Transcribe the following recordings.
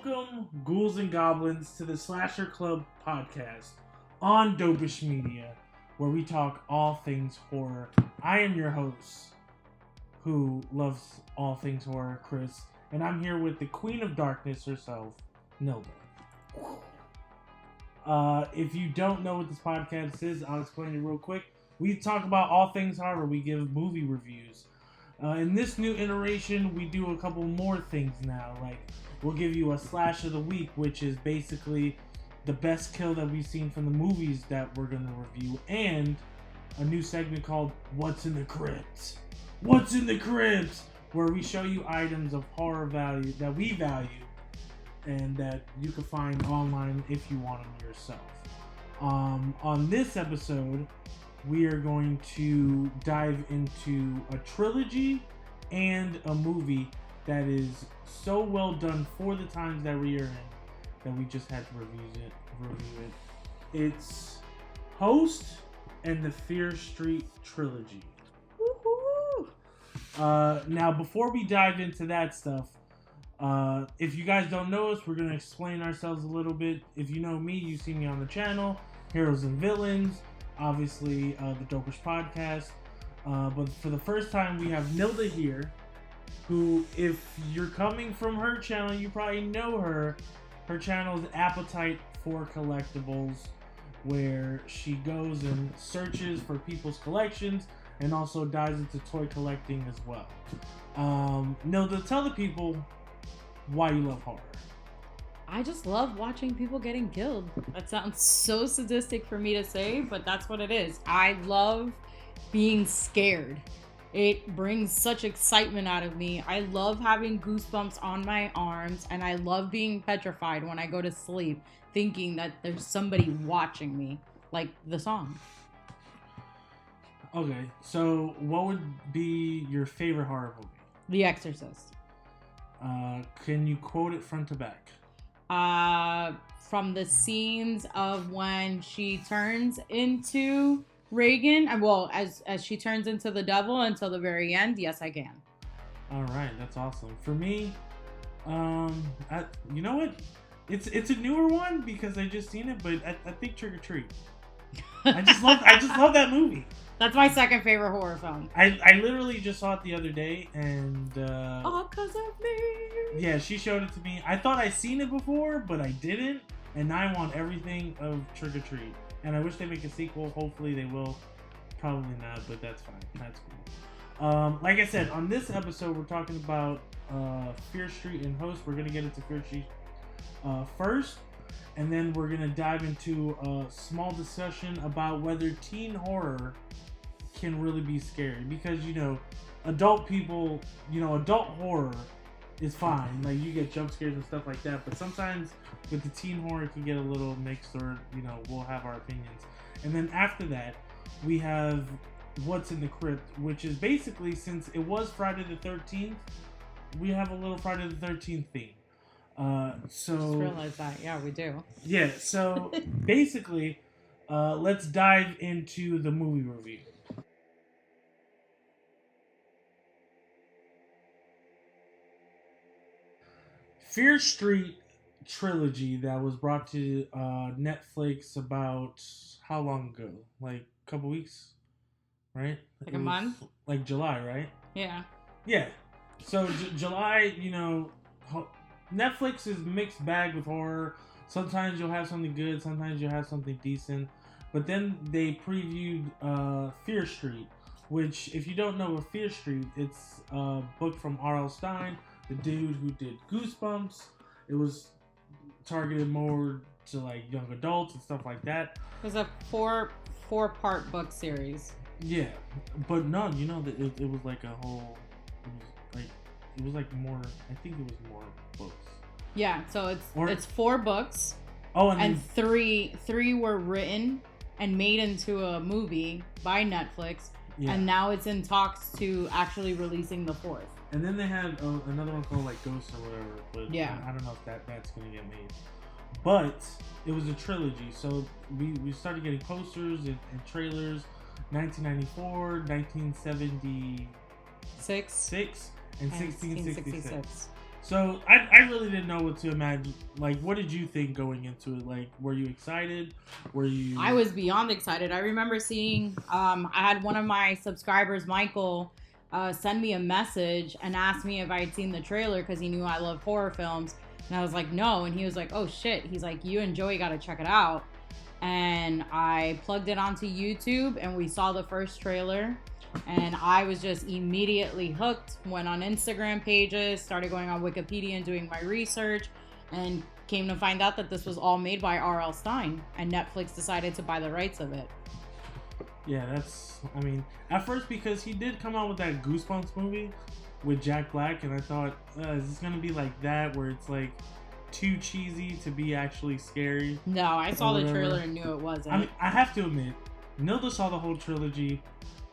Welcome, ghouls and goblins, to the Slasher Club podcast on Dopeish Media, where we talk all things horror. I am your host, who loves all things horror, Chris, and I'm here with the Queen of Darkness herself, Nilda. If you don't know what this podcast is, I'll explain it real quick. We talk about all things horror. We give movie reviews. In this new iteration, we do a couple more things now. Like, we'll give you a slash of the week, which is basically the best kill that we've seen from the movies that we're going to review. And a new segment called What's in the Crypt? What's in the Crypt? Where we show you items of horror value that we value and that you can find online if you want them yourself. On this episode, we are going to dive into a trilogy and a movie that is so well done for the times that we are in that we just had to review it. It's Host and the Fear Street Trilogy. Woohoo! Now, before we dive into that stuff, if you guys don't know us, we're going to explain ourselves a little bit. If you know me, you see me on the channel, Heroes and Villains, obviously the Dopeish podcast. But for the first time, we have Nilda here, who, if you're coming from her channel, you probably know her. Her channel is Appetite for Collectibles, where she goes and searches for people's collections and also dives into toy collecting as well. Nilda, tell the people why you love horror. I just love watching people getting killed. That sounds so sadistic for me to say, but that's what it is. I love being scared. It brings such excitement out of me. I love having goosebumps on my arms, and I love being petrified when I go to sleep, thinking that there's somebody watching me, like the song. Okay, so what would be your favorite horror movie? The Exorcist. Can you quote it front to back? From the scenes of when she turns into Reagan, well, as she turns into the devil until the very end, yes, I can. All right, that's awesome. For me, you know what? It's a newer one because I just seen it, but I think Trick or Treat. I just love that movie. That's my second favorite horror film. I literally just saw it the other day, and all because of me. Yeah, she showed it to me. I thought I'd seen it before, but I didn't, and now I want everything of Trick or Treat. And I wish they make a sequel. Hopefully they will. Probably not, but that's fine. That's cool. Like I said, on this episode, we're talking about Fear Street and Host. We're going to get into Fear Street first. And then we're going to dive into a small discussion about whether teen horror can really be scary. Because, adult people, adult horror is fine. Like, you get jump scares and stuff like that. But sometimes with the teen horror, it can get a little mixed, or, we'll have our opinions. And then after that, we have What's in the Crypt, which is basically, since it was Friday the 13th, we have a little Friday the 13th theme. So Just realized that. Yeah, we do. Yeah, so basically, let's dive into the movie review. Fear Street Trilogy that was brought to Netflix about how long ago? Like a couple weeks, right? Like a month? Like July, right? Yeah. Yeah. So July, Netflix is mixed bag with horror. Sometimes you'll have something good, sometimes you'll have something decent. But then they previewed Fear Street, which, if you don't know what Fear Street, it's a book from R.L. Stine, the dude who did Goosebumps. It was targeted more to like young adults and stuff like that. It was a four-part book series. Yeah, but no, that it was like a whole. It was like more. I think it was more books. Yeah, so it's 4 books. Oh, and three were written and made into a movie by Netflix, and now it's in talks to actually releasing the 4th. And then they had another one called like Ghost or whatever, but yeah, I don't know if that's gonna get made. But it was a trilogy, so we started getting posters and trailers. 1994, 1976, and 1666. So I really didn't know what to imagine. Like, what did you think going into it? Like, were you excited? Were you? I was beyond excited. I remember seeing, I had one of my subscribers, Michael, send me a message and ask me if I had seen the trailer because he knew I love horror films. And I was like, no. And he was like, oh shit. He's like, you and Joey got to check it out. And I plugged it onto YouTube and we saw the first trailer. And I was just immediately hooked. Went on Instagram pages, started going on Wikipedia and doing my research, and came to find out that this was all made by R.L. Stine, and Netflix decided to buy the rights of it. Yeah, I mean, at first, because he did come out with that Goosebumps movie with Jack Black, and I thought, is this going to be like that, where it's like too cheesy to be actually scary? No, I saw the trailer and knew it wasn't. I mean, I have to admit, Nilda saw the whole trilogy.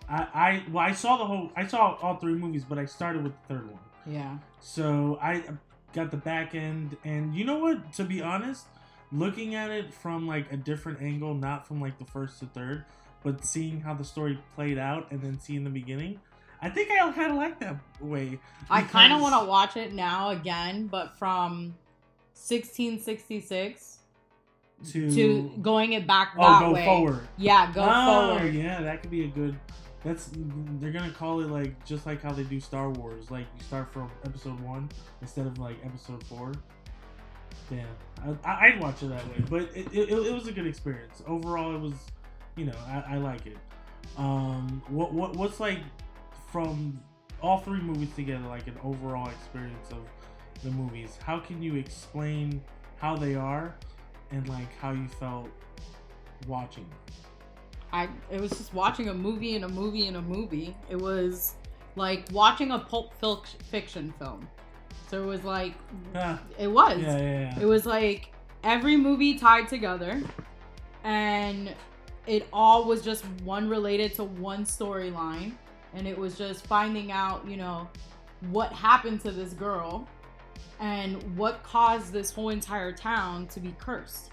I saw all three movies, but I started with the third one. Yeah. So I got the back end, and you know what? To be honest, looking at it from like a different angle, not from like the first to third, but seeing how the story played out and then seeing the beginning, I think I kind of like that way. I kind of want to watch it now again, but from 1666 to going it back that way. Forward. Yeah, go forward. Yeah, that could be a good. They're gonna call it like just like how they do Star Wars. Like you start from episode 1 instead of like episode 4. Yeah, I'd watch it that way. But it was a good experience overall. It was, I like it. What's like from all three movies together, like an overall experience of the movies? How can you explain how they are and like how you felt watching them? It was just watching a movie and a movie and a movie. It was like watching a Pulp Fiction film. So it was like, it was. Yeah. It was like every movie tied together, and it all was just one related to one storyline, and it was just finding out, what happened to this girl and what caused this whole entire town to be cursed.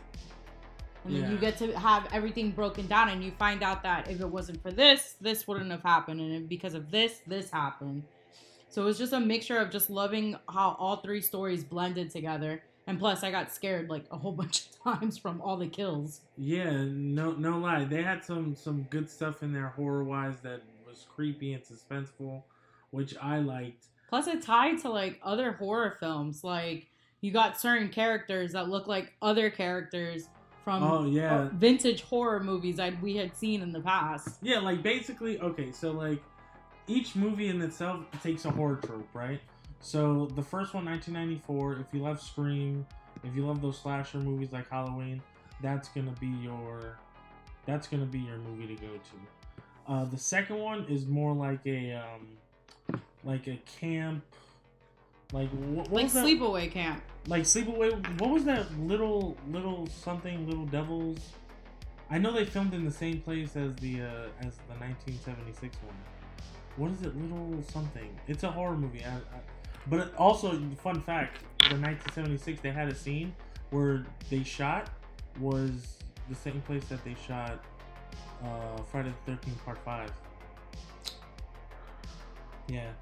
And then you get to have everything broken down, and you find out that if it wasn't for this wouldn't have happened. And because of this happened. So it was just a mixture of just loving how all three stories blended together. And plus, I got scared like a whole bunch of times from all the kills. Yeah, no lie. They had some good stuff in there horror-wise that was creepy and suspenseful, which I liked. Plus, it tied to like other horror films. Like, you got certain characters that look like other characters from vintage horror movies we had seen in the past. Yeah, like basically, okay, so like each movie in itself takes a horror trope, right? So the first one, 1994, if you love Scream, if you love those slasher movies like Halloween, that's gonna be your movie to go to. The second one is more like a camp. Like sleepaway camp. Like sleepaway. What was that little something? Little Devils. I know they filmed in the same place as the 1976 one. What is it? Little something. It's a horror movie. But also, fun fact: the 1976 they had a scene where they shot was the same place that they shot Friday the 13th Part 5. Yeah.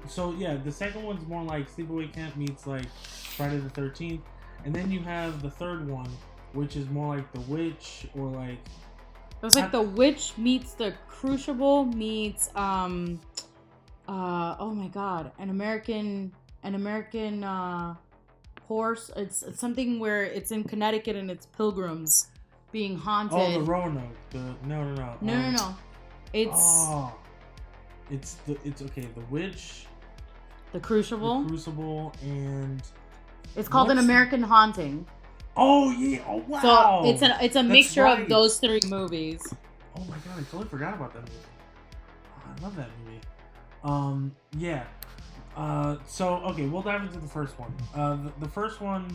So yeah, the second one's more like Sleepaway Camp meets like Friday the 13th, and then you have the third one, which is more like The Witch or like. It was like The Witch meets The Crucible meets oh my god, an American horse. It's something where it's in Connecticut and it's pilgrims being haunted. Oh, the Roanoke. No. It's okay. The Witch, The Crucible, and it's called An American Haunting. Oh yeah! Oh wow! So it's a mixture of those three movies. Oh my god! I totally forgot about that movie. Oh, I love that movie. Yeah. So okay, we'll dive into the first one. The first one,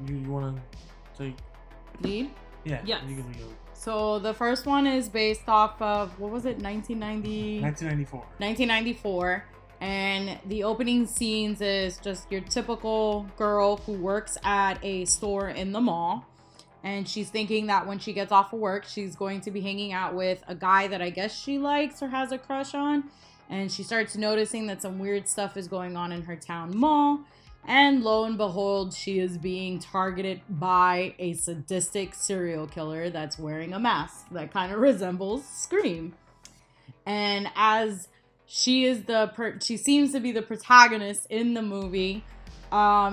you want to take lead? Yeah. Yes. You can go. So the first one is based off of, what was it, 1994. 1994. And the opening scenes is just your typical girl who works at a store in the mall. And she's thinking that when she gets off of work, she's going to be hanging out with a guy that I guess she likes or has a crush on. And she starts noticing that some weird stuff is going on in her town mall. And lo and behold, she is being targeted by a sadistic serial killer that's wearing a mask that kind of resembles Scream. And as she seems to be the protagonist in the movie,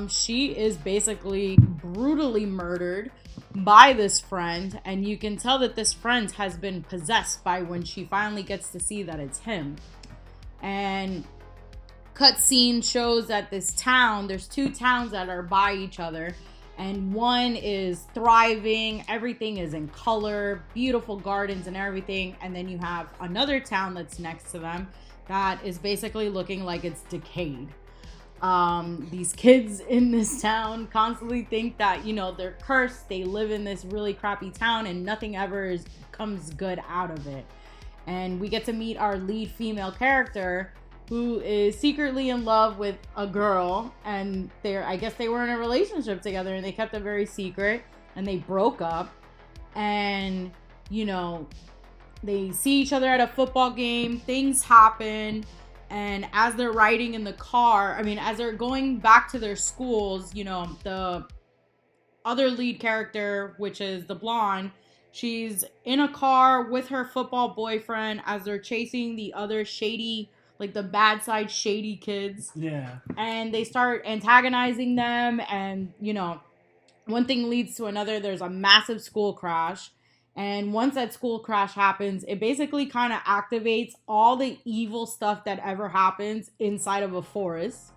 she is basically brutally murdered by this friend, and you can tell that this friend has been possessed by when she finally gets to see that it's him. And cutscene shows that this town, there's two towns that are by each other, and one is thriving, everything is in color, beautiful gardens and everything, and then you have another town that's next to them that is basically looking like it's decayed. These kids in this town constantly think that, they're cursed. They live in this really crappy town and nothing ever comes good out of it. And we get to meet our lead female character, who is secretly in love with a girl, and I guess they were in a relationship together and they kept it very secret, and they broke up, and they see each other at a football game, things happen. And as they're riding in the car, as they're going back to their schools, the other lead character, which is the blonde, she's in a car with her football boyfriend as they're chasing the other shady, like the bad side shady kids. Yeah. And they start antagonizing them, and, one thing leads to another. There's a massive school crash. And once that school crash happens, it basically kind of activates all the evil stuff that ever happens inside of a forest.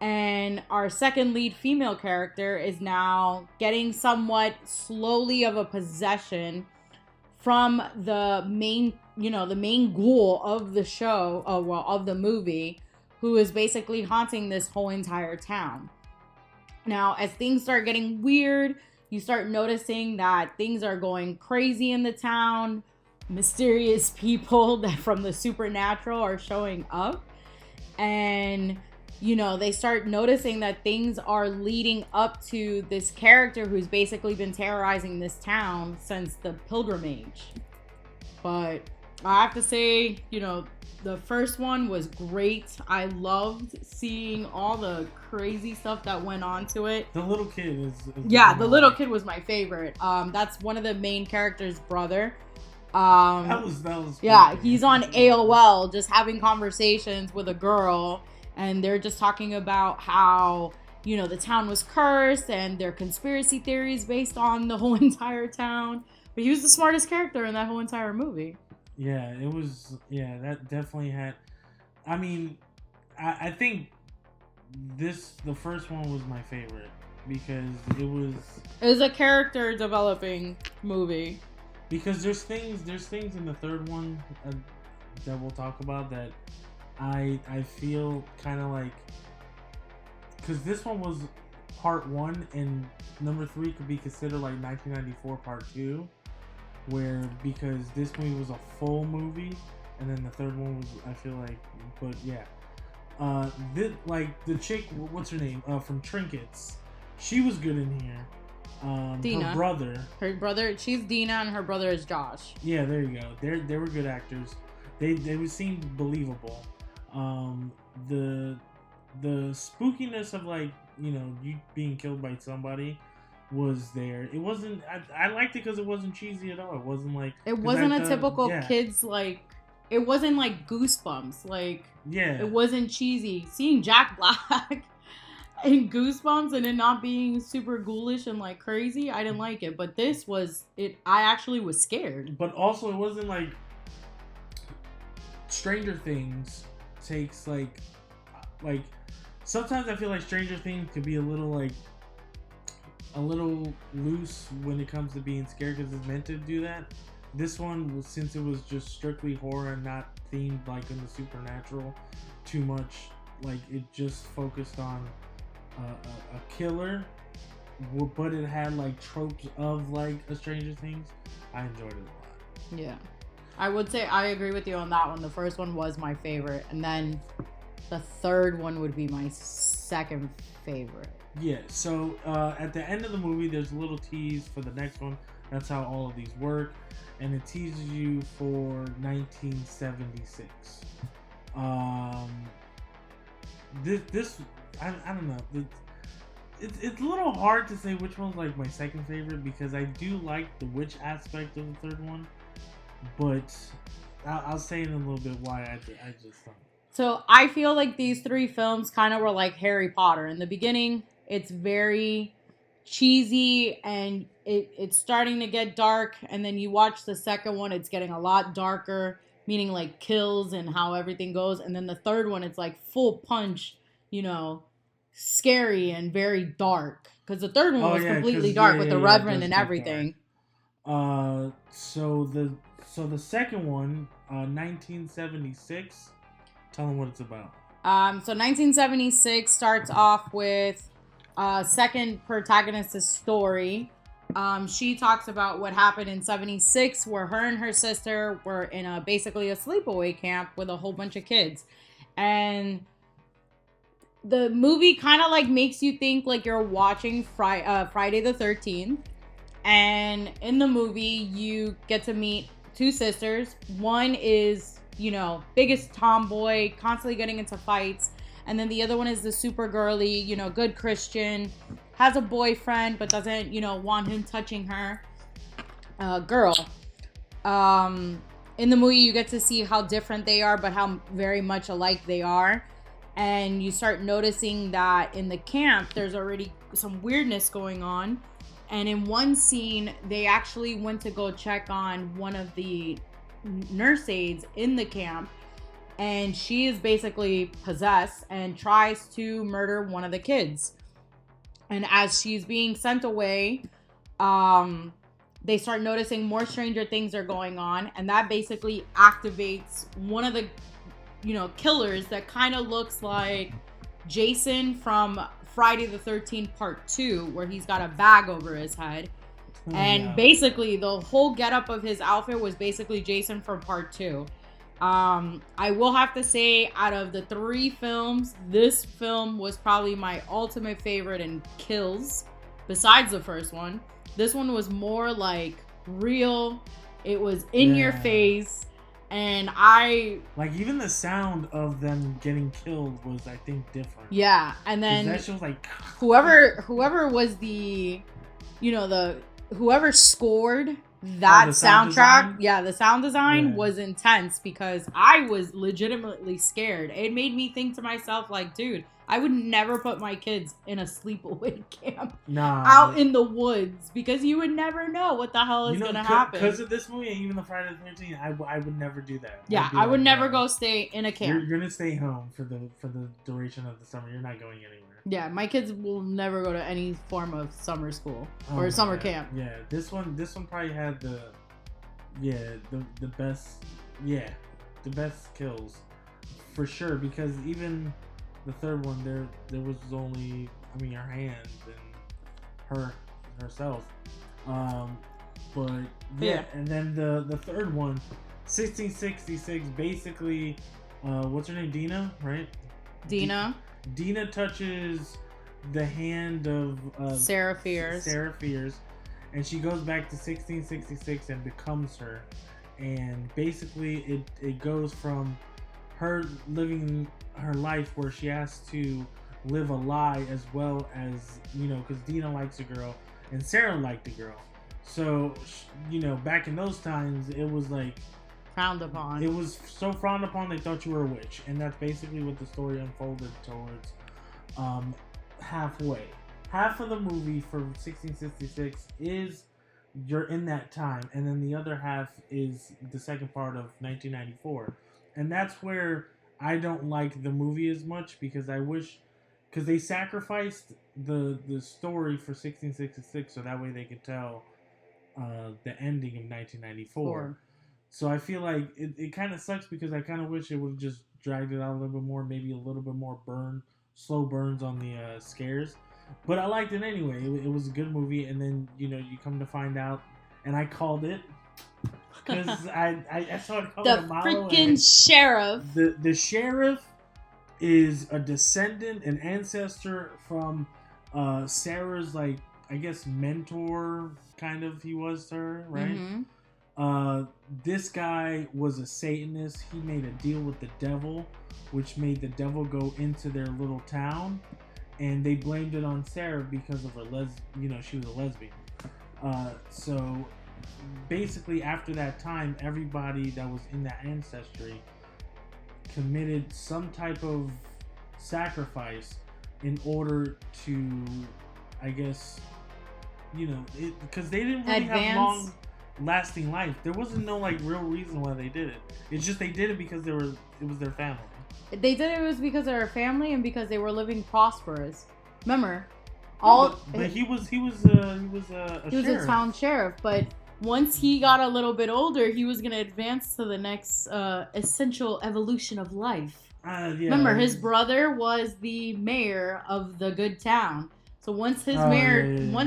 And our second lead female character is now getting somewhat slowly of a possession from the main ghoul of the show, of the movie, who is basically haunting this whole entire town. Now, as things start getting weird, you start noticing that things are going crazy in the town. Mysterious people that from the supernatural are showing up. And, they start noticing that things are leading up to this character who's basically been terrorizing this town since the pilgrimage. But I have to say, the first one was great. I loved seeing all the crazy stuff that went on to it. The little kid is the little kid was my favorite. That's one of the main characters' brother. That was yeah, cool. He's on AOL just having conversations with a girl, and they're just talking about how, the town was cursed and their conspiracy theories based on the whole entire town. But he was the smartest character in that whole entire movie. Yeah, it was. Yeah, that definitely had. I think the first one was my favorite because it was a character developing movie. Because there's things in the third one that we'll talk about that I feel kind of like, because this one was part 1 and number 3 could be considered like 1994 part 2. Because this movie was a full movie, and then the third one was, I feel like, but yeah. The chick, what's her name? From Trinkets. She was good in here. Dina. Her brother, she's Dina, and her brother is Josh. Yeah, there you go. They were good actors. They seemed believable. The spookiness of, like, you being killed by somebody was there. It wasn't. I liked it because it wasn't cheesy at all. It wasn't like. It wasn't a typical kids, like. It wasn't like Goosebumps. Like. Yeah. It wasn't cheesy. Seeing Jack Black in Goosebumps and it not being super ghoulish and like crazy, I didn't like it. But this was it. I actually was scared. But also, it wasn't like. Stranger Things takes like. Sometimes I feel like Stranger Things could be a little loose when it comes to being scared because it's meant to do that. This one, since it was just strictly horror and not themed like in the supernatural too much, like it just focused on a killer, but it had like tropes of like a Stranger Things. I enjoyed it a lot. Yeah, I would say I agree with you on that one. The first one was my favorite, and then the third one would be my second favorite. Yeah, so at the end of the movie, there's a little tease for the next one. That's how all of these work. And it teases you for 1976. I don't know. It's a little hard to say which one's like my second favorite because I do like the witch aspect of the third one, but I'll say in a little bit why I just don't. So I feel like these three films kind of were like Harry Potter. In the beginning, it's very cheesy and it's starting to get dark. And then you watch the second one, it's getting a lot darker, meaning like kills and how everything goes. And then the third one, it's like full punch, scary and very dark. Because the third one was completely dark with the Reverend and everything. So the second one, 1976. Tell them what it's about. So 1976 starts off with second protagonist's story. She talks about what happened in 76 where her and her sister were in basically a sleepaway camp with a whole bunch of kids. And the movie kind of like makes you think like you're watching Friday the 13th. And in the movie, you get to meet two sisters. One is biggest tomboy, constantly getting into fights. And then the other one is the super girly, good Christian, has a boyfriend, but doesn't, want him touching her. Girl. In the movie, you get to see how different they are, but how very much alike they are. And you start noticing that in the camp, there's already some weirdness going on. And in one scene, they actually went to go check on one of the nurse aides in the camp, and she is basically possessed and tries to murder one of the kids. And as she's being sent away, they start noticing more stranger things are going on, and that basically activates one of the killers that kind of looks like Jason from Friday the 13th Part 2, where he's got a bag over his head. And basically, the whole getup of his outfit was basically Jason from Part 2. I will have to say, out of the three films, this film was probably my ultimate favorite in kills, besides the first one. This one was more like real. It was in your face. And like, even the sound of them getting killed was, I think, different. Yeah, and then that shit was like whoever was the, whoever scored that soundtrack, the sound design was intense because I was legitimately scared. It made me think to myself, like, dude, I would never put my kids in a sleepaway camp out in the woods because you would never know what the hell is going to happen. Because of this movie and even the Friday the 13th, I would never do that. Yeah, I would never go stay in a camp. You're going to stay home for the duration of the summer. You're not going anywhere. Yeah, my kids will never go to any form of summer school or summer camp. Yeah, this one probably had the best kills for sure, because even the third one there was only, her hand and herself. But and then the third one, 1666, basically, what's her name? Dina, right? Dina touches the hand of Sarah Fierce, and she goes back to 1666 and becomes her. And basically, it goes from her living her life where she has to live a lie, as well as, because Dina likes a girl and Sarah liked a girl. So, back in those times, it was like frowned upon. It was so frowned upon they thought you were a witch, and that's basically what the story unfolded towards. Halfway, half of the movie for 1666 is you're in that time, and then the other half is the second part of 1994, and that's where I don't like the movie as much, because because they sacrificed the story for 1666 so that way they could tell the ending of 1994. So I feel like it kind of sucks, because I kind of wish it would have just dragged it out a little bit more, maybe a little bit more slow burns on the scares. But I liked it anyway. It was a good movie, and then, you come to find out, and I called it, because I saw it coming a mile away. The freaking sheriff. The sheriff is a descendant, an ancestor from Sarah's, like, I guess, mentor, kind of, he was to her, right? Mm-hmm. This guy was a Satanist. He made a deal with the devil, which made the devil go into their little town and they blamed it on Sarah because of her she was a lesbian. So basically, after that time, everybody that was in that ancestry committed some type of sacrifice in order to, I guess, because they didn't really have long lasting life. There wasn't no like real reason why they did it. It's just they did it because it was their family. They did it was because of their family and because they were living prosperous. Remember, he was a town sheriff, but once he got a little bit older, he was going to advance to the next essential evolution of life. Remember, his brother was the mayor of the good town. So once his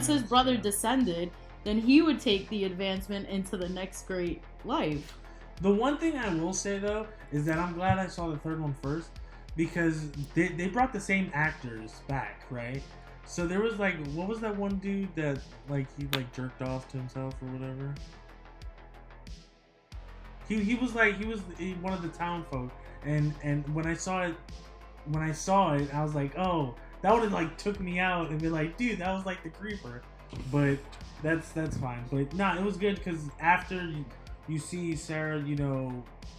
his brother descended, then he would take the advancement into the next great life. The one thing I will say though is that I'm glad I saw the third one first, because they brought the same actors back, right? So there was like, what was that one dude that like he like jerked off to himself or whatever? He was one of the town folk, and when I saw it, I was like, oh, that would have like took me out and been like, dude, that was like the creeper. But that's fine. But nah, it was good because after you see Sarah,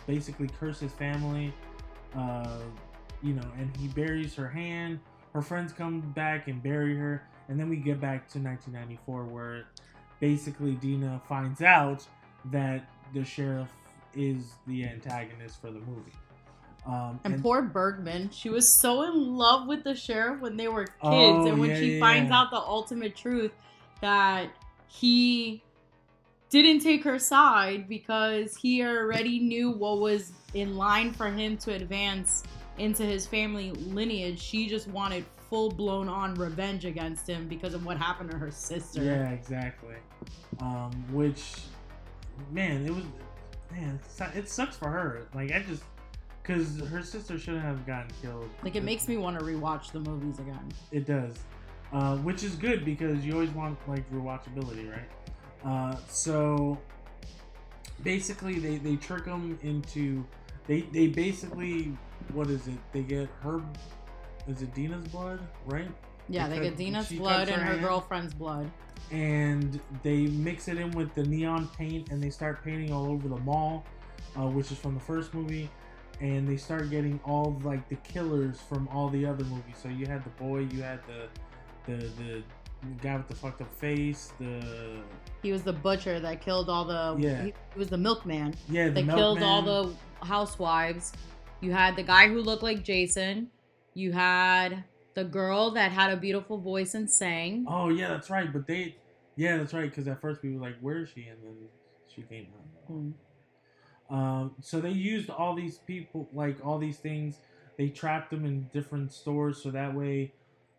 basically curse his family, and he buries her hand. Her friends come back and bury her, and then we get back to 1994, where basically Dina finds out that the sheriff is the antagonist for the movie. And poor Bergman, she was so in love with the sheriff when they were kids, and when she finds out the ultimate truth that he didn't take her side because he already knew what was in line for him to advance into his family lineage, she just wanted full-blown on revenge against him because of what happened to her sister. Yeah, exactly. Which, man, it sucks for her. Like, because her sister shouldn't have gotten killed. Like, it makes me want to rewatch the movies again. It does. Which is good because you always want, like, rewatchability, right? So, basically, they trick them into... They basically... What is it? They get her... Is it Dina's blood, right? Yeah, they get Dina's blood and her girlfriend's blood. And they mix it in with the neon paint, and they start painting all over the mall, which is from the first movie. And they start getting all like the killers from all the other movies. So you had the boy, you had the guy with the fucked up face. He was the butcher that killed all the. Yeah. He was the milkman. Yeah, that killed all the housewives. You had the guy who looked like Jason. You had the girl that had a beautiful voice and sang. Oh yeah, that's right. But that's right. Because at first we were like, "Where is she?" And then she came out. So they used all these people, like all these things. They trapped them in different stores, so that way,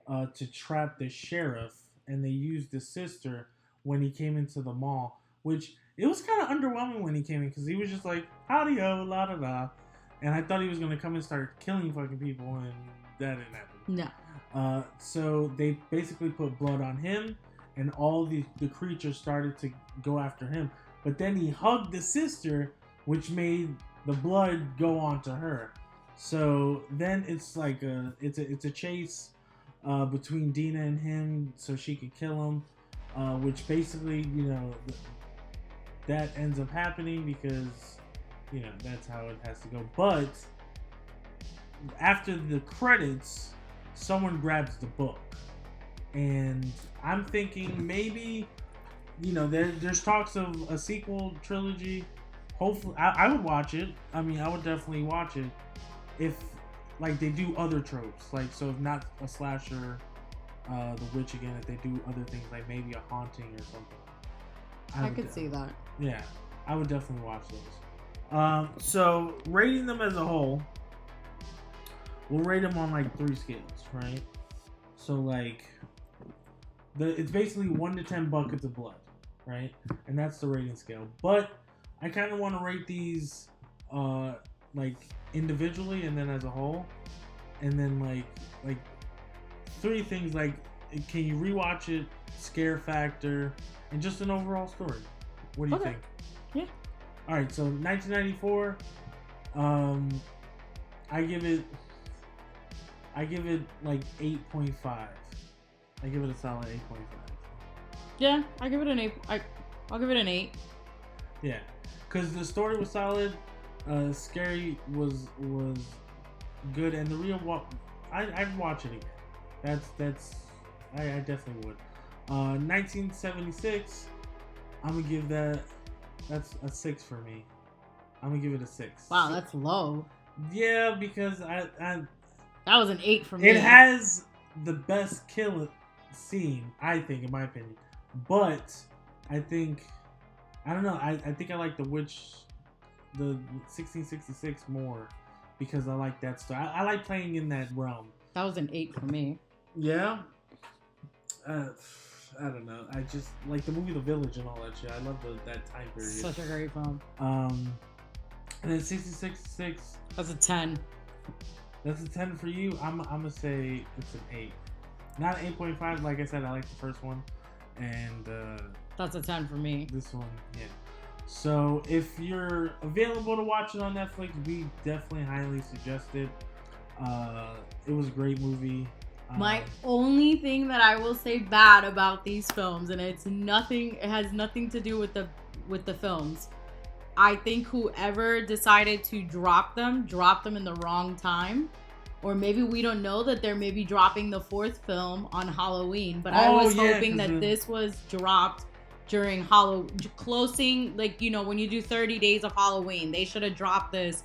to trap the sheriff. And they used the sister when he came into the mall, which it was kind of underwhelming when he came in because he was just like, "Howdy-o, la da da," and I thought he was gonna come and start killing fucking people, and that didn't happen. No. So they basically put blood on him, and all the creatures started to go after him. But then he hugged the sister, which made the blood go onto her. So then it's like it's a chase between Dina and him, so she could kill him. Which basically, that ends up happening because that's how it has to go. But after the credits, someone grabs the book, and I'm thinking maybe there's talks of a sequel trilogy. Hopefully, I would watch it. I mean, I would definitely watch it if like they do other tropes, like so if not a slasher, the witch again, if they do other things like maybe a haunting or something. I could see that. Yeah, I would definitely watch those. So rating them as a whole, we'll rate them on like 3 scales, right? So like it's basically 1 to 10 buckets of blood, right? And that's the rating scale. But I kind of want to rate these like individually and then as a whole, and then like 3 things like can you rewatch it, scare factor, and just an overall story. What do you think? Yeah. All right, so 1994. I give it I give it like 8.5. I give it a solid 8.5. Yeah, I give it an 8. I'll give it an 8. Yeah, because the story was solid. Scary was good, and the real I'd watch it again. I definitely would. 1976. I'm gonna give that's a 6 for me. I'm gonna give it a 6. Wow, that's low. Yeah, because I that was an 8 for me. It has the best kill scene, I think, in my opinion. But I think I don't know. I think I like the 1666 more because I like that stuff. I like playing in that realm. That was an 8 for me. Yeah. I don't know. I just like the movie The Village and all that shit. I love that time period. Such a great film. And then 66. That's a 10. That's a 10 for you. I'm gonna say it's an 8. Not an 8.5. Like I said, I like the first one, and that's a 10 for me. This one, yeah. So if you're available to watch it on Netflix, we definitely highly suggest it. It was a great movie. My only thing that I will say bad about these films, and it has nothing to do with the films. I think whoever decided to drop them in the wrong time. Or maybe we don't know that they're maybe dropping the 4th film on Halloween. But I was hoping that this was dropped during closing, like, you know, when you do 30 days of Halloween. They should have dropped this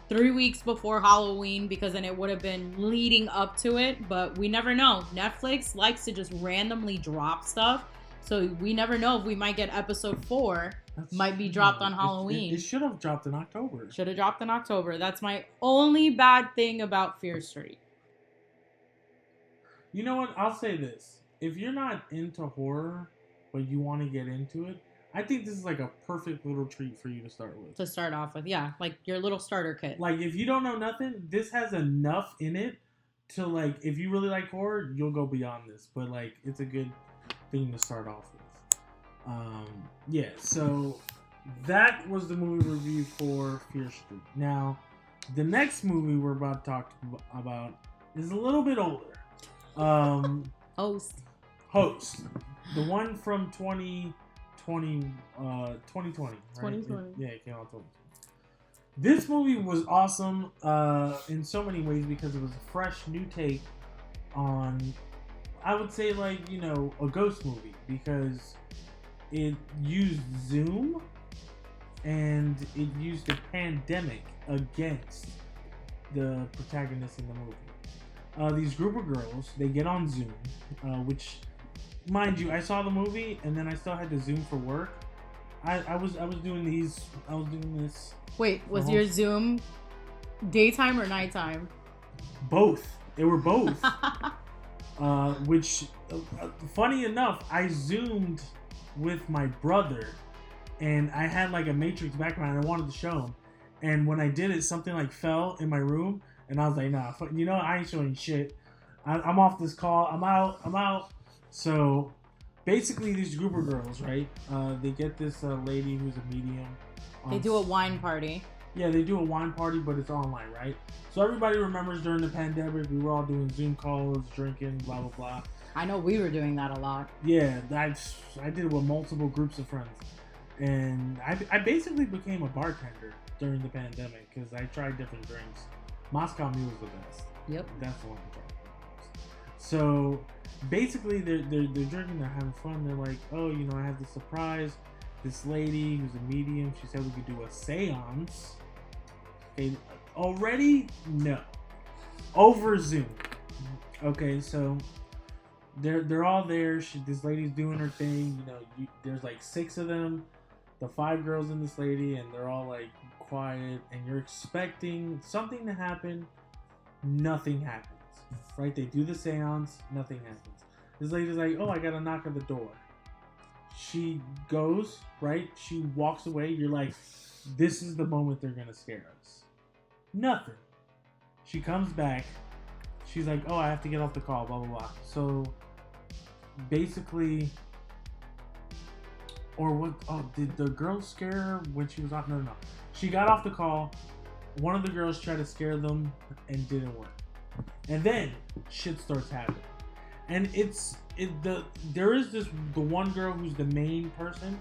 3 weeks before Halloween, because then it would have been leading up to it. But we never know. Netflix likes to just randomly drop stuff. So we never know if we might get episode 4 might be dropped on Halloween. It should have dropped in October. Should have dropped in October. That's my only bad thing about Fear Street. You know what? I'll say this. If you're not into horror, but you want to get into it, I think this is like a perfect little treat for you to start with. To start off with, yeah. Like your little starter kit. Like, if you don't know nothing, this has enough in it to, like, if you really like horror, you'll go beyond this. But, like, it's a good thing to start off with. Yeah, so that was the movie review for Fear Street. Now, the next movie we're about to talk about is a little bit older. Host. The one from 2020. Right? 2020. It came out 2020. This movie was awesome in so many ways because it was a fresh, new take on, I would say, like, you know, a ghost movie, because it used Zoom and it used the pandemic against the protagonist in the movie. These group of girls, they get on Zoom, which, mind you, I saw the movie and then I still had to Zoom for work. I was doing this. Wait, was your Zoom daytime or nighttime? Both. They were both. Which, funny enough, I Zoomed with my brother, and I had like a Matrix background and I wanted to show him. And when I did it, something like fell in my room, and I was like, nah, you know, I ain't showing shit. I'm off this call. I'm out. So basically, these group of girls, right? They get this lady who's a medium. They do a wine party. Yeah, they do a wine party, but it's online, right? So everybody remembers during the pandemic, we were all doing Zoom calls, drinking, blah, blah, blah. I know we were doing that a lot. Yeah, I did it with multiple groups of friends. And I basically became a bartender during the pandemic because I tried different drinks. Moscow Mule was the best. Yep. That's the one I tried. So basically, they're drinking, they're having fun. They're like, oh, you know, I have this surprise. This lady who's a medium, she said we could do a seance. Okay, already? No. Over Zoom. Okay, so they're all there. This lady's doing her thing. You know, there's like 6 of them. The 5 girls and this lady, and they're all like quiet. And you're expecting something to happen. Nothing happens. Right? They do the seance. Nothing happens. This lady's like, oh, I got a knock at the door. She goes, right? She walks away. You're like, this is the moment they're going to scare us. Nothing. She comes back. She's like, oh, I have to get off the call, blah, blah, blah. So, basically, or what? Oh, did the girl scare her when she was off? No. She got off the call. One of the girls tried to scare them and didn't work. And then shit starts happening. And there is the one girl who's the main person,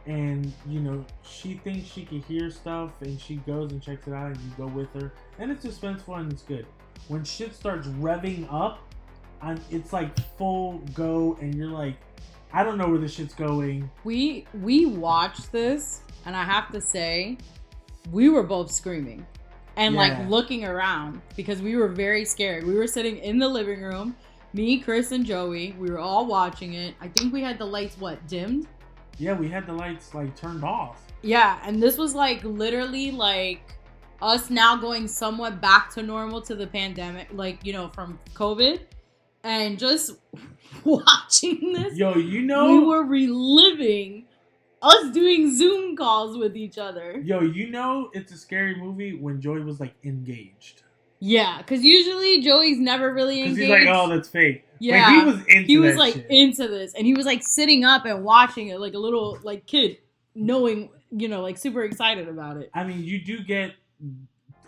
and you know, she thinks she can hear stuff, and she goes and checks it out, and you go with her, and it's suspenseful and it's good. When shit starts revving up, it's like full go, and you're like, I don't know where this shit's going. We watched this, and I have to say, we were both screaming and like looking around because we were very scared. We were sitting in the living room, me, Chris, and Joey. We were all watching it. I think we had the lights dimmed. Yeah, we had the lights like turned off. Yeah, and this was like literally like us now going somewhat back to normal to the pandemic, like, you know, from COVID, and just watching this. Yo, you know, we were reliving us doing Zoom calls with each other. Yo, you know, it's a scary movie when Joey was like engaged. Yeah, because usually Joey's never really engaged. Because he's like, oh, that's fake. Yeah, like, he was into He was that like shit. into this, and he was like sitting up and watching it like a little like kid, knowing, you know, like super excited about it. I mean, you do get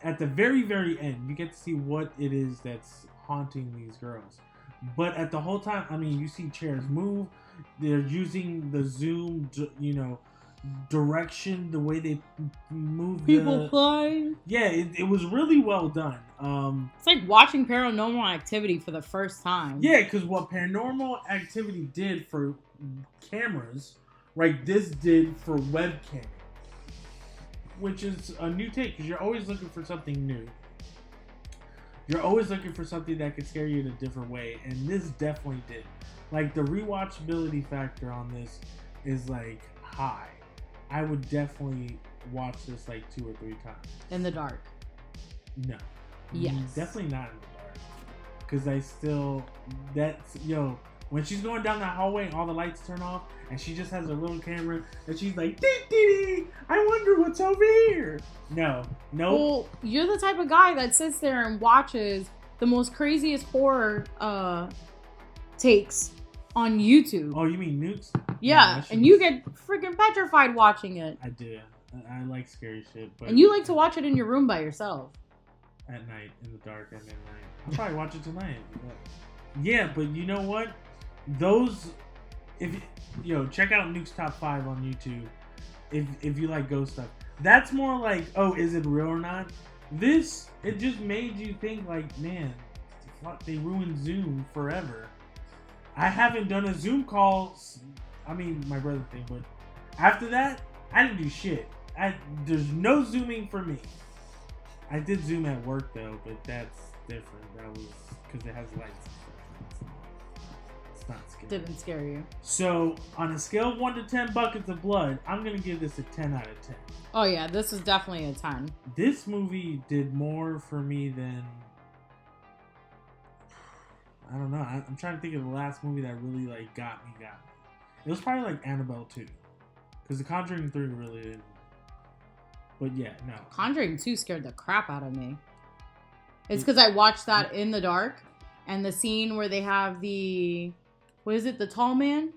at the very, very end, you get to see what it is that's haunting these girls. But at the whole time, I mean, you see chairs move. They're using the zoom, you know, direction, the way they move. People fly. Yeah, it was really well done. It's like watching Paranormal Activity for the first time. Yeah, because what Paranormal Activity did for cameras, right, this did for webcam. Which is a new take, because you're always looking for something new. You're always looking for something that could scare you in a different way, and this definitely did. Like, the rewatchability factor on this is, like, high. I would definitely watch this, like, 2 or 3 times. In the dark. No. Yes. Definitely not in the dark. Because I still... Yo, when she's going down that hallway and all the lights turn off, and she just has her little camera, and she's like, dee, dee, dee, I wonder what's over here. No. Well, you're the type of guy that sits there and watches the most craziest horror takes on YouTube. Oh, you mean nukes? Yeah, and you get freaking petrified watching it. I do. I like scary shit. But and you like to watch it in your room by yourself. At night, in the dark, at midnight. I'll probably watch it tonight. Yeah, but you know what? Those... check out Nuke's Top 5 on YouTube if you like ghost stuff. That's more like, oh, is it real or not? This, it just made you think like, man, what, they ruined Zoom forever. I haven't done a Zoom call, I mean, my brother thing, but after that, I didn't do shit. There's no Zooming for me. I did Zoom at work though, but that's different. That was because it has lights. It's not scary. Didn't scare you. So, on a scale of 1 to 10 buckets of blood, I'm going to give this a 10 out of 10. Oh yeah, this is definitely a 10. This movie did more for me than... I don't know. I'm trying to think of the last movie that really, like, got me. It was probably, like, Annabelle 2. Because The Conjuring 3 really didn't. But yeah, no. Conjuring 2 scared the crap out of me. It's because I watched that in the dark. And the scene where they have the... What is it? The tall man?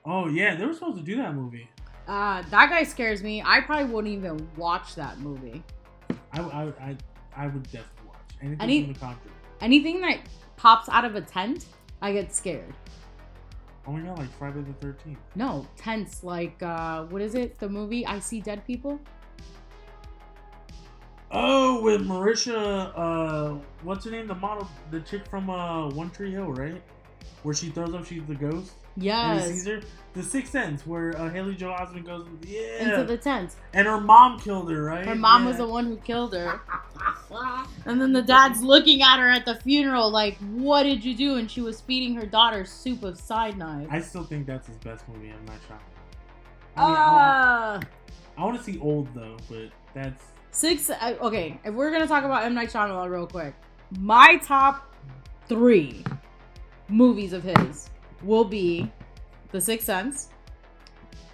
Oh, yeah. They were supposed to do that movie. That guy scares me. I probably wouldn't even watch that movie. I would definitely watch. Anything from The Conjuring. Anything that pops out of a tent, I get scared. Oh my god, like Friday the 13th. No, tents like, what is it? The movie I See Dead People? Oh, with Marisha, what's her name? The model, the chick from One Tree Hill, right? Where she throws up, she's the ghost. Yes. And Caesar. The Sixth Sense, where Haley Joel Osment goes, into the tent. And her mom killed her, right? Her mom was the one who killed her. And then the dad's looking at her at the funeral like, what did you do? And she was feeding her daughter soup of cyanide. I still think that's his best movie. I'm not shocked. I want to see Old, though, but that's... Okay, if we're going to talk about M. Night Shyamalan real quick, my top 3 movies of his will be The Sixth Sense,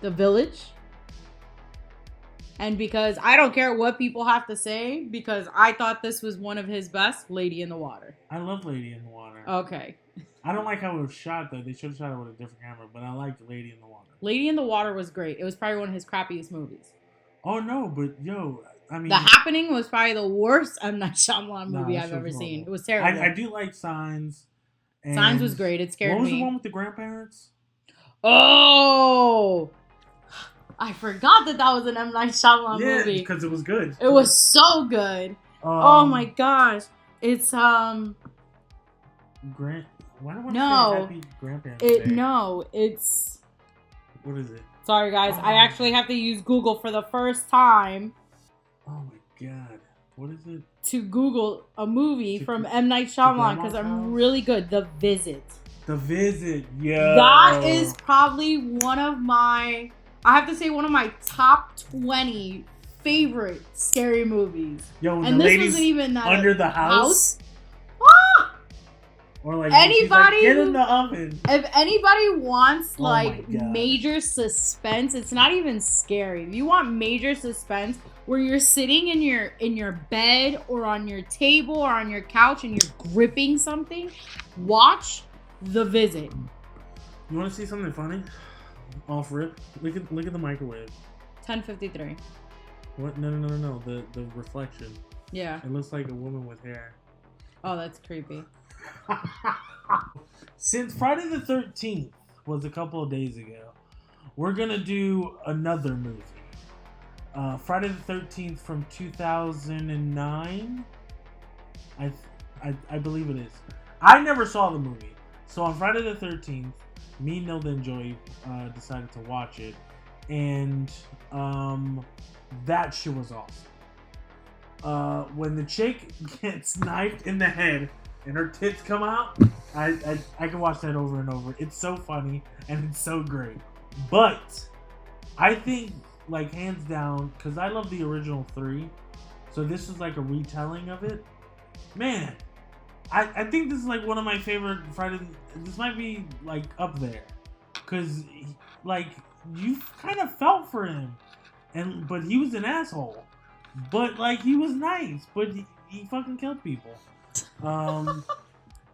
The Village, and because I don't care what people have to say, because I thought this was one of his best, Lady in the Water. I love Lady in the Water. Okay. I don't like how it was shot, though. They should have shot it with a different camera, but I liked Lady in the Water. Lady in the Water was great. It was probably one of his crappiest movies. Oh, no, but, yo, I mean, The Happening was probably the worst M. Night Shyamalan Nah, movie that I've shit ever was seen. horrible. It was terrible. I do like Signs. And Signs was great. It scared me. What was the one with the grandparents? Oh, I forgot that was an M. Night Shyamalan movie. Yeah, because it was good. It was so good. Oh my gosh. It's Why do I want to say Happy Grandparents Day? No, it's What is it? Sorry guys, I actually have to use Google for the first time. Oh my god. What is it? To Google a movie from M. Night Shyamalan because I'm really good. The Visit. The Visit, yeah. That is probably one of my top 20 favorite scary movies. Yo, and this wasn't even that under the house. Ah! Or like anybody like, get in the oven. If anybody wants like major suspense, it's not even scary. If you want major suspense where you're sitting in your bed or on your table or on your couch and you're gripping something, watch The Visit. You want to see something funny? Off rip. Look at the microwave. 10:53. What? No. The reflection. Yeah. It looks like a woman with hair. Oh, that's creepy. Since Friday the 13th was a couple of days ago, we're gonna do another movie. Friday the 13th from 2009. I believe it is. I never saw the movie, so on Friday the 13th, me, Nilda, and Joey decided to watch it, and that shit was awesome. When the chick gets knifed in the head and her tits come out, I can watch that over and over. It's so funny and it's so great. But I think, like, hands down, because I love the original 3, so this is like a retelling of it. Man, I think this is like one of my favorite Friday. This might be like up there, because like you kind of felt for him, but he was an asshole. But like he was nice, but he fucking killed people.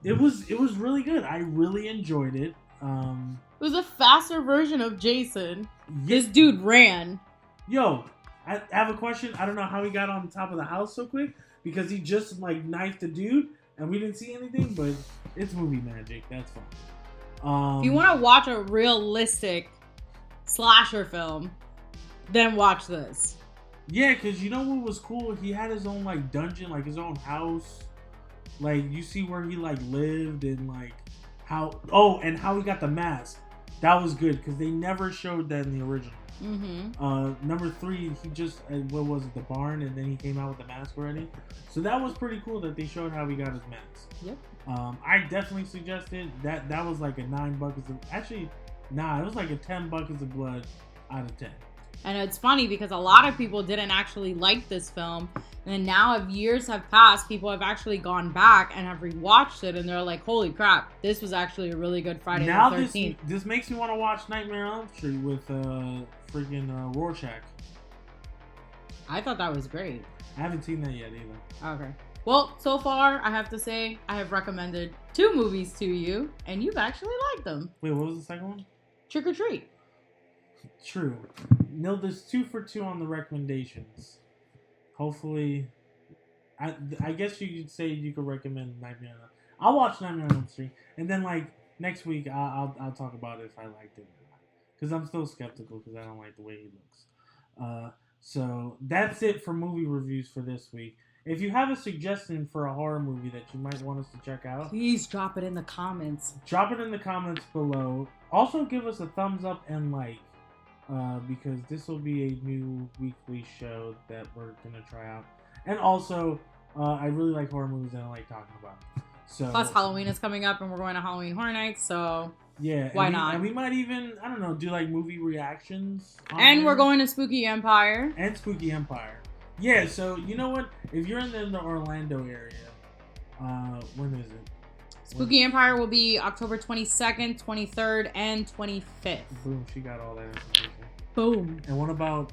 It was really good. I really enjoyed it. It was a faster version of Jason. This dude ran. Yo, I have a question. I don't know how he got on top of the house so quick, because he just like knifed the dude and we didn't see anything. But it's movie magic. That's fine. If you want to watch a realistic slasher film, then watch this. Yeah, because you know what was cool? He had his own like dungeon, like his own house. Like you see where he like lived and like how he got the mask. That was good because they never showed that in the original. Mm-hmm. Number 3, he just what was it, the barn, and then he came out with the mask already. So that was pretty cool that they showed how he got his mask. Yep. I definitely suggested that. That was like a 9 buckets of it was like a 10 buckets of blood out of 10. And it's funny because a lot of people didn't actually like this film. And now, if years have passed, people have actually gone back and have rewatched it. And they're like, holy crap, this was actually a really good Friday the 13th. This makes me want to watch Nightmare on Elm Street with freaking Rorschach. I thought that was great. I haven't seen that yet either. Okay. Well, so far, I have to say, I have recommended 2 movies to you. And you've actually liked them. Wait, what was the second one? Trick or Treat. True. No, there's 2 for 2 on the recommendations. Hopefully, I guess you could say you could recommend Nightmare on Elm. I'll watch Nightmare on Elm Street, and then like next week I'll talk about it if I liked it or not, because I'm still skeptical because I don't like the way he looks. So that's it for movie reviews for this week. If you have a suggestion for a horror movie that you might want us to check out, please drop it in the comments. Drop it in the comments below. Also, give us a thumbs up and like. Because this will be a new weekly show that we're gonna try out, and also I really like horror movies and I like talking about them. So plus Halloween is coming up and we're going to Halloween Horror Nights, so yeah, why not? And we might even do like movie reactions. And we're going to Spooky Empire. Yeah, so you know what? If you're in the Orlando area, when is it? Spooky Empire will be October 22nd, 23rd, and 25th. Boom, she got all that information. Boom. And what about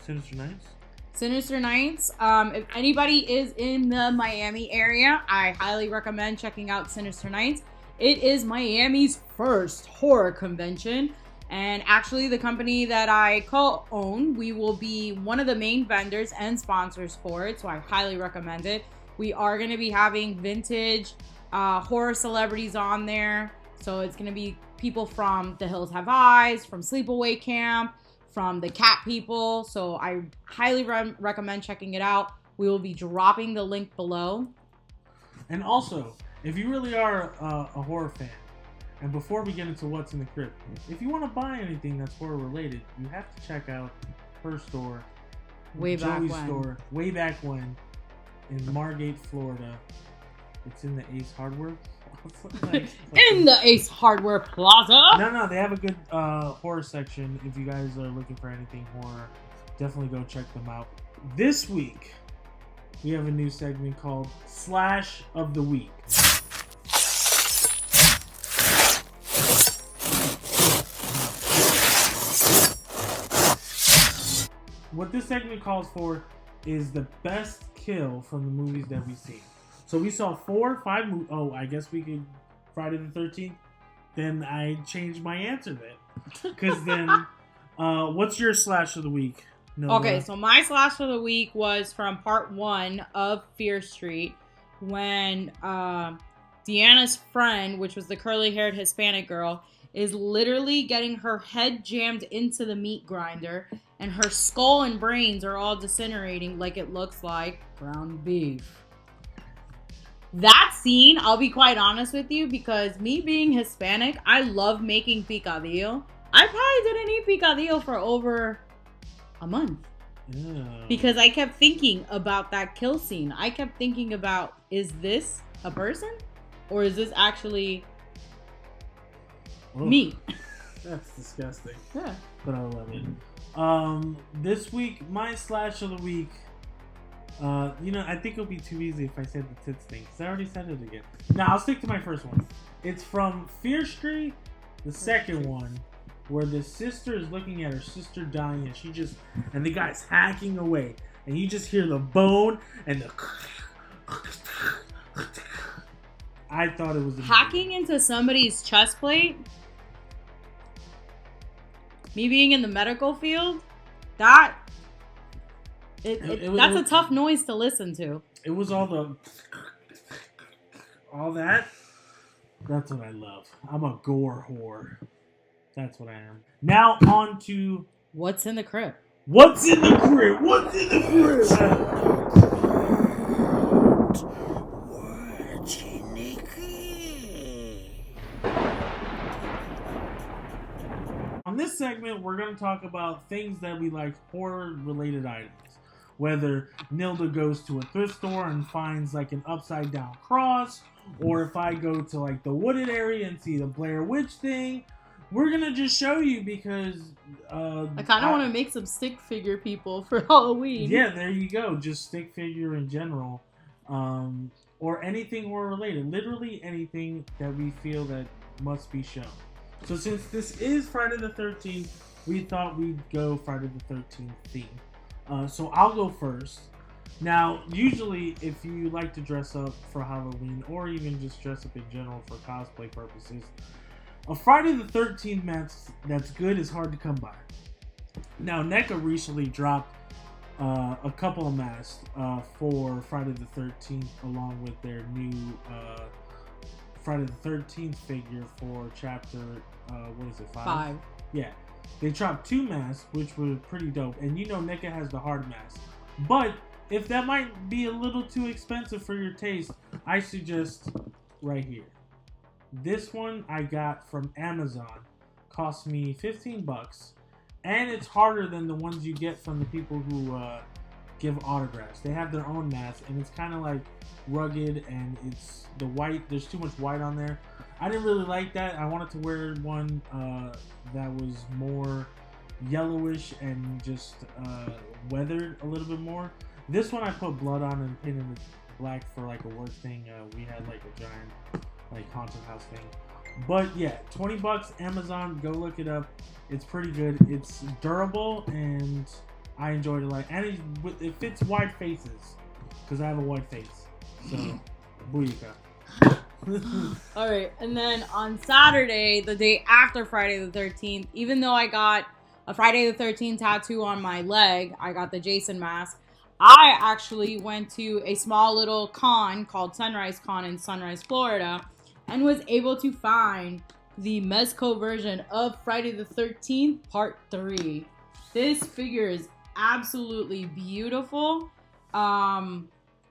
Sinister Nights? Sinister Nights. If anybody is in the Miami area, I highly recommend checking out Sinister Nights. It is Miami's first horror convention. And actually, the company that I co-own, we will be one of the main vendors and sponsors for it. So I highly recommend it. We are going to be having vintage horror celebrities on there. So it's going to be people from The Hills Have Eyes, from Sleepaway Camp, from the Cat People. So I highly recommend checking it out. We will be dropping the link below. And also, if you really are a horror fan, and before we get into what's in the crypt, if you want to buy anything that's horror related, you have to check out her store, Joey's store, way back when, in Margate, Florida. It's in the Ace Hardware. In the Ace Hardware Plaza. No, they have a good horror section. If you guys are looking for anything horror, definitely go check them out. This week, we have a new segment called Slash of the Week. What this segment calls for is the best kill from the movies that we've seen. So we saw 4 or 5 movies. Oh, I guess we could Friday the 13th. Then I changed my answer then. Because then, what's your slash of the week? Noah? Okay, so my slash of the week was from part 1 of Fear Street when Deanna's friend, which was the curly-haired Hispanic girl, is literally getting her head jammed into the meat grinder and her skull and brains are all disintegrating like it looks like ground beef. That scene, I'll be quite honest with you, because me being Hispanic, I love making picadillo. I probably didn't eat picadillo for over a month. Yeah. Because I kept thinking about that kill scene. I kept thinking about, is this a person? Or is this actually meat? That's disgusting. Yeah. But I love it. This week, my slash of the week, I think it'll be too easy if I said the tits thing, because I already said it again. Now, I'll stick to my first one. It's from Fear Street, the second one, where the sister is looking at her sister dying, and the guy's hacking away, and you just hear the bone, and the... I thought it was... Hacking into somebody's chest plate? Me being in the medical field, that's a tough noise to listen to. It was all that. That's what I love. I'm a gore whore. That's what I am. Now on to what's in the crypt. What's in the crypt? What's in the crypt? On this segment, we're going to talk about things that we like, horror-related items. Whether Nilda goes to a thrift store and finds like an upside-down cross, or if I go to like the wooded area and see the Blair Witch thing, we're going to just show you because... I kind of want to make some stick figure people for Halloween. Yeah, there you go. Just stick figure in general. Or anything horror-related. Literally anything that we feel that must be shown. So since this is Friday the 13th, we thought we'd go Friday the 13th theme. So I'll go first. Now, usually if you like to dress up for Halloween or even just dress up in general for cosplay purposes, a Friday the 13th mask that's good is hard to come by. Now, NECA recently dropped a couple of masks for Friday the 13th along with their new Friday the 13th figure for chapter, 5? Yeah. They dropped 2 masks, which were pretty dope. And NECA has the hard mask. But if that might be a little too expensive for your taste, I suggest right here. This one I got from Amazon. Cost me $15. And it's harder than the ones you get from the people who give autographs. They have their own mask, and it's kind of like rugged, and it's the white. There's too much white on there. I didn't really like that. I wanted to wear one that was more yellowish and just weathered a little bit more. This one I put blood on and painted it black for like a work thing. We had like a giant like haunted house thing. But yeah, $20 Amazon. Go look it up. It's pretty good. It's durable and I enjoyed it. And it fits wide faces because I have a white face. So, booyaka. All right, and then on Saturday, the day after Friday the 13th, even though I got a Friday the 13th tattoo on my leg, I got the Jason mask. I actually went to a small little con called Sunrise Con in Sunrise, Florida, and was able to find the Mezco version of Friday the 13th Part 3. This figure is absolutely beautiful.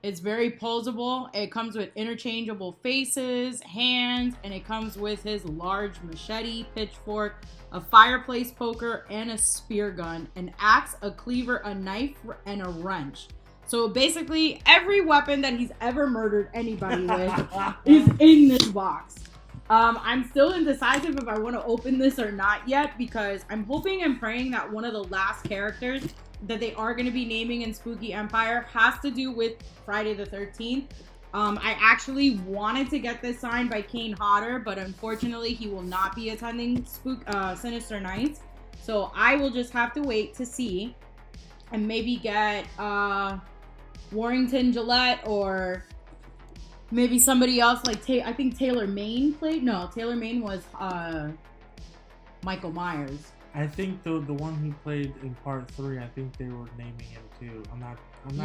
It's very posable. It comes with interchangeable faces, hands, and it comes with his large machete, pitchfork, a fireplace poker, and a spear gun, an axe, a cleaver, a knife, and a wrench. So basically, every weapon that he's ever murdered anybody with is in this box. I'm still indecisive if I want to open this or not yet, because I'm hoping and praying that one of the last characters that they are going to be naming in Spooky Empire has to do with Friday the 13th. I actually wanted to get this signed by Kane Hodder, but unfortunately he will not be attending Sinister Nights. So I will just have to wait to see and maybe get Warrington Gillette, or maybe somebody else like I think Taylor Mayne played. No, Taylor Mayne was Michael Myers. I think the one he played in Part 3, I think they were naming him too. I'm not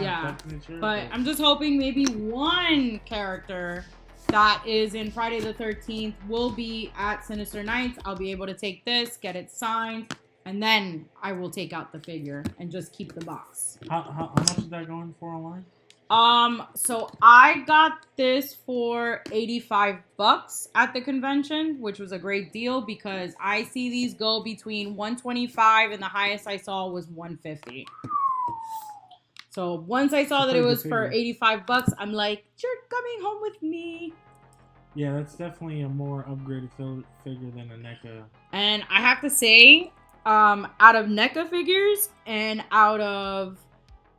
definitely sure. But I'm just hoping maybe one character that is in Friday the 13th will be at Sinister Nights. I'll be able to take this, get it signed, and then I will take out the figure and just keep the box. How much is that going for online? So I got this for $85 at the convention, which was a great deal because I see these go between $125 and the highest I saw was $150. So once I saw that it was for $85, I'm like, you're coming home with me. Yeah, that's definitely a more upgraded figure than a NECA. And I have to say, out of NECA figures and out of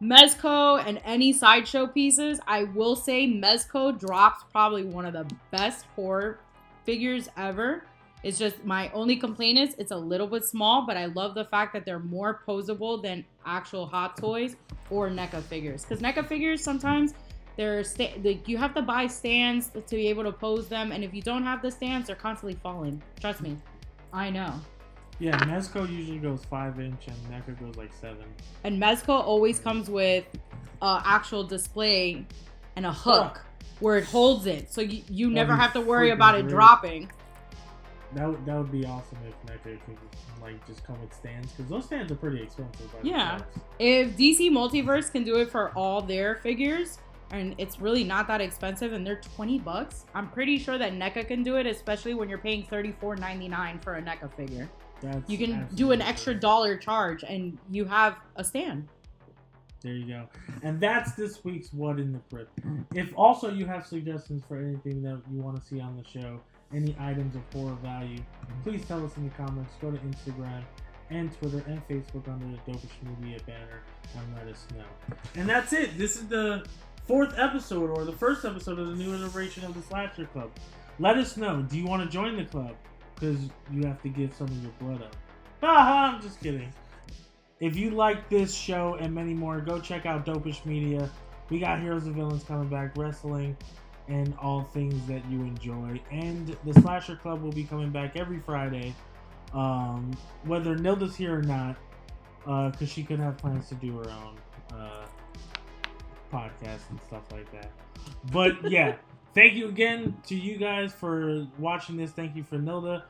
Mezco and any sideshow pieces, I will say Mezco drops probably one of the best horror figures ever. It's just my only complaint is it's a little bit small, but I love the fact that they're more posable than actual Hot Toys or NECA figures. Because NECA figures, sometimes you have to buy stands to be able to pose them, and if you don't have the stands, they're constantly falling. Trust me, I know. Yeah, Mezco usually goes 5-inch and NECA goes like 7. And Mezco always comes with an actual display and a hook where it holds it, so you never have to worry about it dropping. That would be awesome if NECA could like just come with stands, because those stands are pretty expensive. Yeah, if DC Multiverse can do it for all their figures, and it's really not that expensive, and they're $20, I'm pretty sure that NECA can do it, especially when you're paying $34.99 for a NECA figure. You can do an extra $1 charge, and you have a stand. There you go. And that's this week's What in the Crypt. If also you have suggestions for anything that you want to see on the show, any items of horror value, please tell us in the comments. Go to Instagram and Twitter and Facebook under the Dopeish Media banner and let us know. And that's it. This is the 4th episode, or the first episode of the new iteration of the Slasher Club. Let us know. Do you want to join the club? Because you have to give some of your blood up. Haha, I'm just kidding. If you like this show and many more, go check out Dopeish Media. We got Heroes and Villains coming back, wrestling, and all things that you enjoy. And the Slasher Club will be coming back every Friday, whether Nilda's here or not, because she could have plans to do her own podcast and stuff like that. But yeah, thank you again to you guys for watching this. Thank you for Nilda.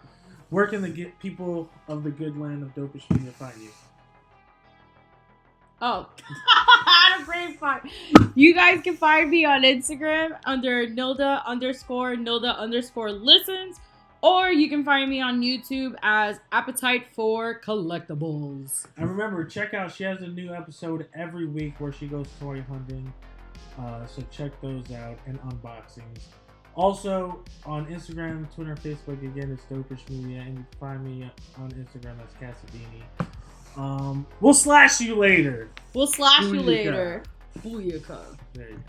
Where can the people of the good land of Dopeish Media find you? Oh, out of brain fart. You guys can find me on Instagram under Nilda_listens, or you can find me on YouTube as Appetite for Collectibles. And remember, check out, she has a new episode every week where she goes toy hunting. So check those out, and unboxings. Also, on Instagram, Twitter, and Facebook, again, it's Dopeish Media, and you can find me on Instagram as Casadini. We'll slash you later. We'll slash you later. Booyaka. There you go.